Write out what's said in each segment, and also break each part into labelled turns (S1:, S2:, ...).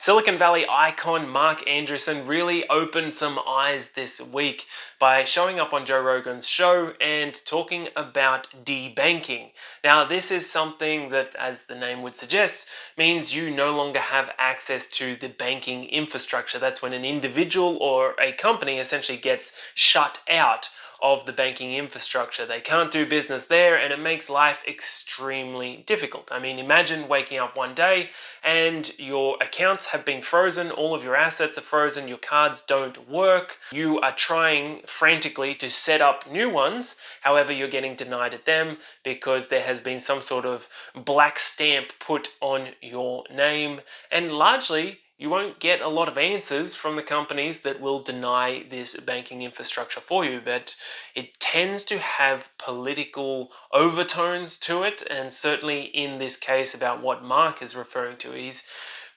S1: Silicon Valley icon Mark Andreessen really opened some eyes this week by showing up on Joe Rogan's show and talking about debanking. Now, this is something that, as the name would suggest, means you no longer have access to the banking infrastructure. That's when an individual or a company essentially gets shut out of the banking infrastructure. They can't do business there, and it makes life extremely difficult. I mean, imagine waking up one day and your accounts have been frozen, all of your assets are frozen, your cards don't work, you are trying frantically to set up new ones, however you're getting denied at them because there has been some sort of black stamp put on your name, and largely you won't get a lot of answers from the companies that will deny this banking infrastructure for you, but it tends to have political overtones to it, and certainly in this case about what Mark is referring to. He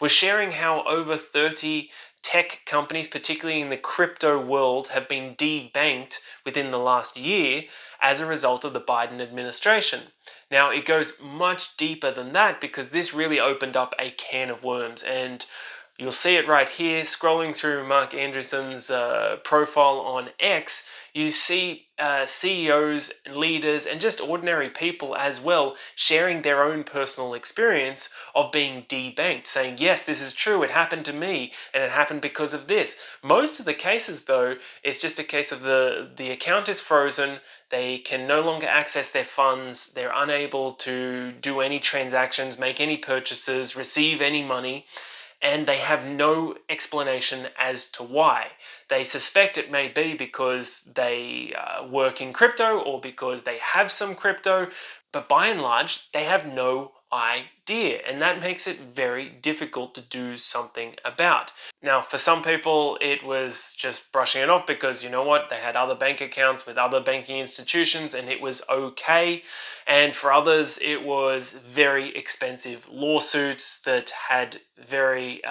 S1: was sharing how over 30 tech companies, particularly in the crypto world, have been debanked within the last year as a result of the Biden administration. Now, it goes much deeper than that because this really opened up a can of worms, and you'll see it right here. Scrolling through Mark Andreessen's profile on X, you see CEOs, leaders, and just ordinary people as well sharing their own personal experience of being debanked, saying, yes, this is true, it happened to me, and it happened because of this. Most of the cases, though, it's just a case of the account is frozen, they can no longer access their funds, they're unable to do any transactions, make any purchases, receive any money, and they have no explanation as to why. They suspect it may be because they work in crypto or because they have some crypto, but by and large, they have no idea, and that makes it very difficult to do something about. Now, for some people, it was just brushing it off because, you know what, they had other bank accounts with other banking institutions and it was okay. And for others, it was very expensive lawsuits that had very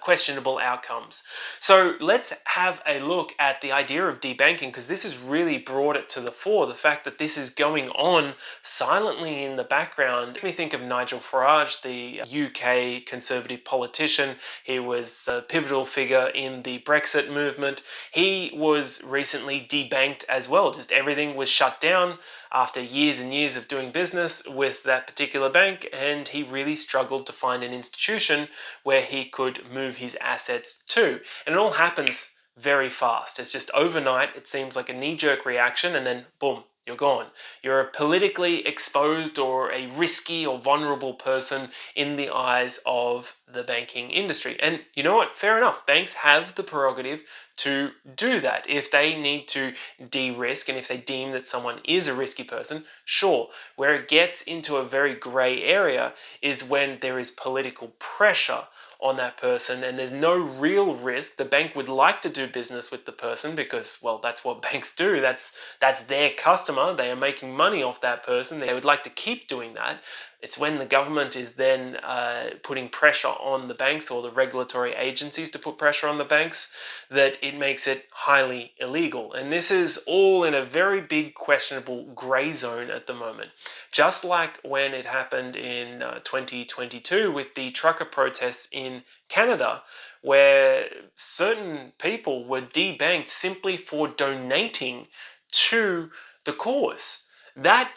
S1: questionable outcomes. So let's have a look at the idea of debanking, because this has really brought it to the fore. The fact that this is going on silently in the background makes me think of Nigel Farage, the UK Conservative politician. He was a pivotal figure in the Brexit movement. He was recently debanked as well. Just everything was shut down after years and years of doing business with that particular bank, and he really struggled to find an institution where he could move his assets to. And it all happens very fast. It's just overnight. It seems like a knee-jerk reaction, and then boom, you're gone. You're a politically exposed or a risky or vulnerable person in the eyes of the banking industry. And you know what? Fair enough. Banks have the prerogative to do that. If they need to de-risk and if they deem that someone is a risky person, sure. Where it gets into a very gray area is when there is political pressure on that person and there's no real risk. The bank would like to do business with the person because, well, that's what banks do. That's their customer. They are making money off that person. They would like to keep doing that. It's when the government is then putting pressure on the banks, or the regulatory agencies to put pressure on the banks, that it makes it highly illegal. And this is all in a very big questionable grey zone at the moment. Just like when it happened in 2022 with the trucker protests in Canada, where certain people were debanked simply for donating to the cause. That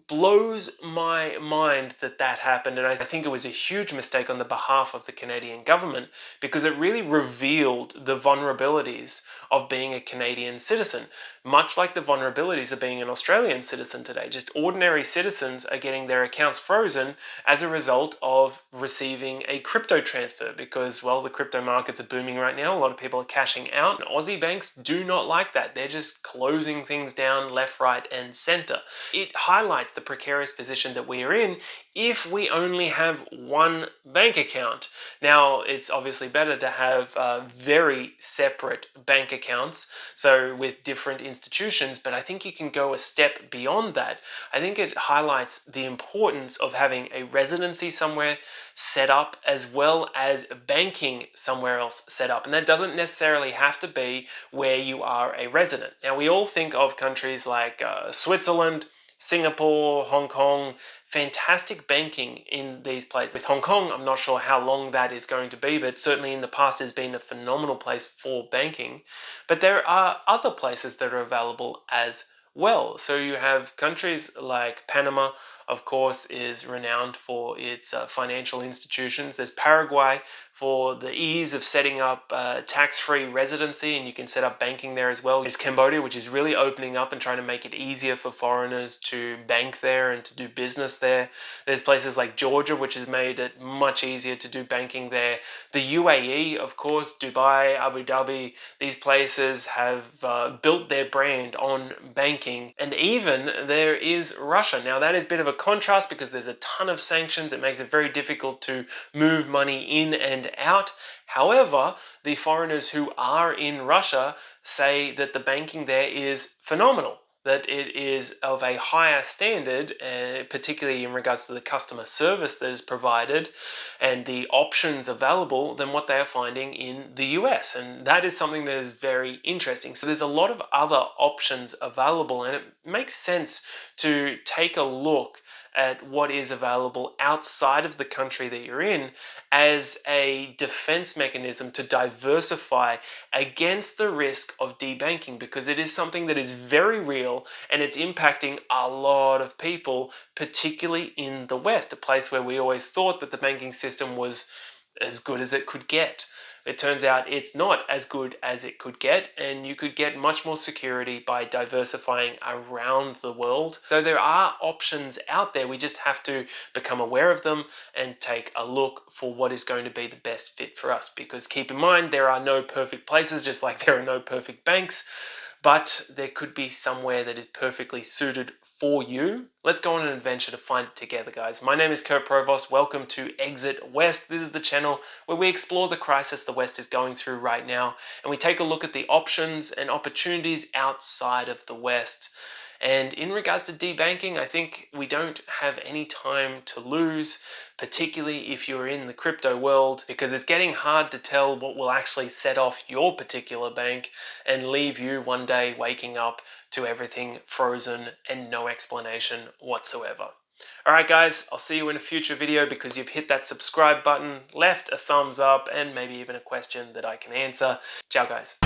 S1: blows my mind that happened, and I think it was a huge mistake on the behalf of the Canadian government, because it really revealed the vulnerabilities of being a Canadian citizen, much like the vulnerabilities of being an Australian citizen today. Just ordinary citizens are getting their accounts frozen as a result of receiving a crypto transfer because, well, the crypto markets are booming right now. A lot of people are cashing out. And Aussie banks do not like that. They're just closing things down left, right, and center. It highlights the precarious position that we are in if we only have one bank account. Now, it's obviously better to have very separate bank accounts, so with different institutions, but I think you can go a step beyond that. I think it highlights the importance of having a residency somewhere set up as well as banking somewhere else set up. And that doesn't necessarily have to be where you are a resident. Now, we all think of countries like Switzerland, Singapore, Hong Kong, fantastic banking in these places. With Hong Kong, I'm not sure how long that is going to be, but certainly in the past has been a phenomenal place for banking. But there are other places that are available as well. So you have countries like Panama, of course, is renowned for its financial institutions. There's Paraguay for the ease of setting up tax-free residency, and you can set up banking there as well. There's Cambodia, which is really opening up and trying to make it easier for foreigners to bank there and to do business there. There's places like Georgia, which has made it much easier to do banking there. The UAE, of course, Dubai, Abu Dhabi, these places have built their brand on banking. And even there is Russia. Now, that is a bit of a contrast because there's a ton of sanctions. It makes it very difficult to move money in and out. However, the foreigners who are in Russia say that the banking there is phenomenal, that it is of a higher standard, particularly in regards to the customer service that is provided and the options available than what they are finding in the US. And that is something that is very interesting. So there's a lot of other options available, and it makes sense to take a look at what is available outside of the country that you're in as a defense mechanism to diversify against the risk of debanking, because it is something that is very real and it's impacting a lot of people, particularly in the West, a place where we always thought that the banking system was as good as it could get. It turns out it's not as good as it could get, and you could get much more security by diversifying around the world. So there are options out there. We just have to become aware of them and take a look for what is going to be the best fit for us. Because keep in mind, there are no perfect places, just like there are no perfect banks. But there could be somewhere that is perfectly suited for you. Let's go on an adventure to find it together, guys. My name is Kurt Provost. Welcome to Exit West. This is the channel where we explore the crisis the West is going through right now, and we take a look at the options and opportunities outside of the West. And in regards to debanking, I think we don't have any time to lose, particularly if you're in the crypto world, because it's getting hard to tell what will actually set off your particular bank and leave you one day waking up to everything frozen and no explanation whatsoever. Alright guys, I'll see you in a future video because you've hit that subscribe button, left a thumbs up, and maybe even a question that I can answer. Ciao guys.